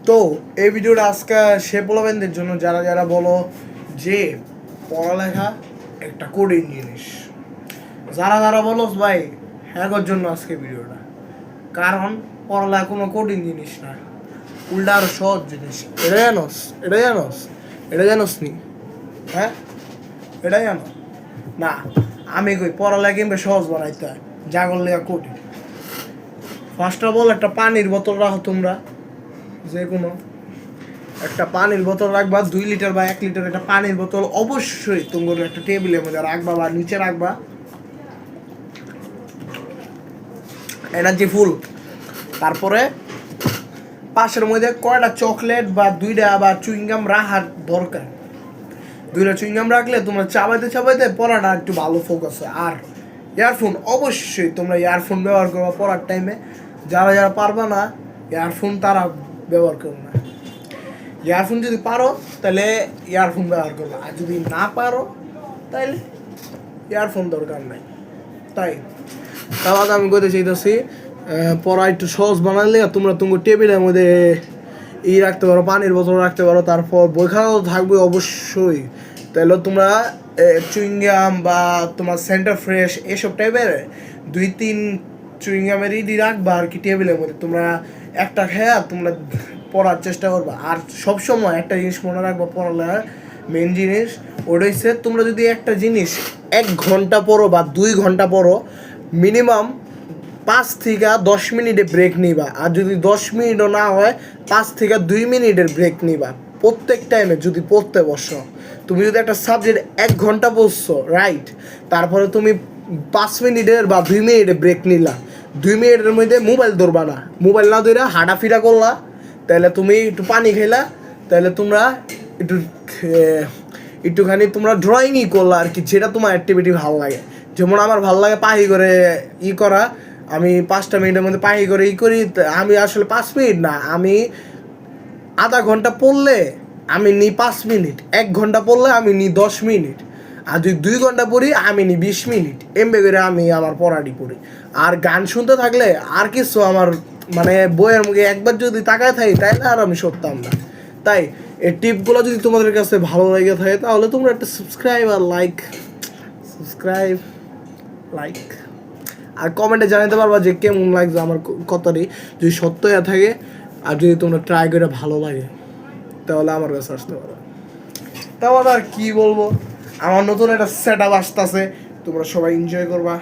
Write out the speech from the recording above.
তো এই ভিডিওটা আজকে সে পোলাবেনদের জন্য যারা যারা বলো যে পড়ালেখা একটা কঠিন জিনিস, যারা যারা বলো ভাই হ্যাগোর জন্য আজকে ভিডিওটা। কারণ পড়ালেখা কোনো কঠিন জিনিস না, উল্টা আরো সহজ জিনিস। এটা জানোস, এটা জানোস, এটা জানোস নি? হ্যাঁ, এটা জানো না? আমি কই পড়ালেখা কিংবা সহজ বানাইতে হয়, যা করলে কঠিন। ফার্স্ট অফ অল একটা পানির বোতল রাখো তোমরা, যে কোনো একটা পানির বোতল রাখবা, 2 লিটার বা 1 লিটার একটা পানির বোতল অবশ্যই তোমার একটা টেবিলের মধ্যে রাখবা বা নিচে রাখবা, এনার্জি ফুল। তারপরে পাশের মধ্যে কয়টা চকলেট বা 2টা বা চুইংগাম রাখার দরকার। 2টা চুইংগাম রাখলে তোমরা চাবাইতে চাবাইতে পড়াটা একটু ভালো ফোকাস হয়। আর ইয়ারফোন, অবশ্যই তোমরা ইয়ারফোন ব্যবহার করবা পড়ার টাইমে। যারা যারা পারবা না ইয়ারফোন তারা ব্যবহার করবে না। ইয়ারফোন যদি পারো তাহলে ইয়ারফোন ব্যবহার করবে, আর যদি না পারো তাহলে ইয়ারফোন দরকার নাই। তাই তাহলে আমি কইতে চাইতেছি, পড়া একটু সহজ বানালে তোমরা তোমার টেবিলের মধ্যে রাখতে পারো, পানির বোতল রাখতে পারো, তারপর বই খাওয়াও থাকবে অবশ্যই। তাহলে তোমরা চুইংগাম বা তোমার সেন্টার ফ্রেশ এসব টাইপের 2-3 চুইংগামের রাখবা আর কি টেবিলের মধ্যে। তোমরা একটা খেয়া তোমরা পড়ার চেষ্টা করবা। আর সবসময় একটা জিনিস মনে রাখবা, পড়ালেখার মেন জিনিস ওটা হচ্ছে, তোমরা যদি একটা জিনিস 1 ঘন্টা পড়ো বা 2 ঘন্টা পড়ো, মিনিমাম 5 থেকে 10 মিনিটে ব্রেক নিবা। আর যদি 10 মিনিটও না হয় 5 থেকে 2 মিনিটের ব্রেক নিবা প্রত্যেক টাইমে যদি পড়তে বসো। তুমি যদি একটা সাবজেক্ট 1 ঘন্টা পড়ছো, রাইট, তারপরে তুমি 5 মিনিটের বা 2 মিনিটে ব্রেক নিলা, 2 মিনিটের মধ্যে মোবাইল ধরবা না, মোবাইল না ধরে হাঁটাফিরা করলা, তাহলে তুমি একটু পানি খেলা, তাহলে তোমরা একটু একটুখানি তোমরা ড্রয়িংই করলা আর কি, যেটা তোমার অ্যাক্টিভিটি ভালো লাগে। যেমন আমার ভালো লাগে পাহি করে করা, আমি 5টা মিনিটের মধ্যে পাহি করে করি। আমি আসলে 5 মিনিট না, আমি আধা ঘন্টা পড়লে আমি নিই 5 মিনিট, 1 ঘন্টা পড়লে আমি নিই 10 মিনিট, আর যদি 2 ঘন্টা পড়ি আমি নিই 20 মিনিট। এমবে করে আমি আমার পড়াটি পড়ি। আর গান শুনতে থাকলে আর কিছু আমার মানে বইয়ের মুখে একবার যদি তাকায় থাকি তাইলে আর আমি সরতাম না। তাই এই টিপগুলো যদি তোমাদের কাছে ভালো লেগে থাকে তাহলে তোমরা একটা সাবস্ক্রাইব আর কমেন্টে জানাতে পারবা যে কেমন লাগছে আমার কথাটি, যদি সত্য হয়ে থাকে। আর যদি তোমরা ট্রাই করে ভালো লাগে তাহলে আমার কাছে আসতে পারো। তাহলে আর কি বলবো, আমার নতুন একটা সেট আপ আসতেছে, তোমরা সবাই এনজয় করবা।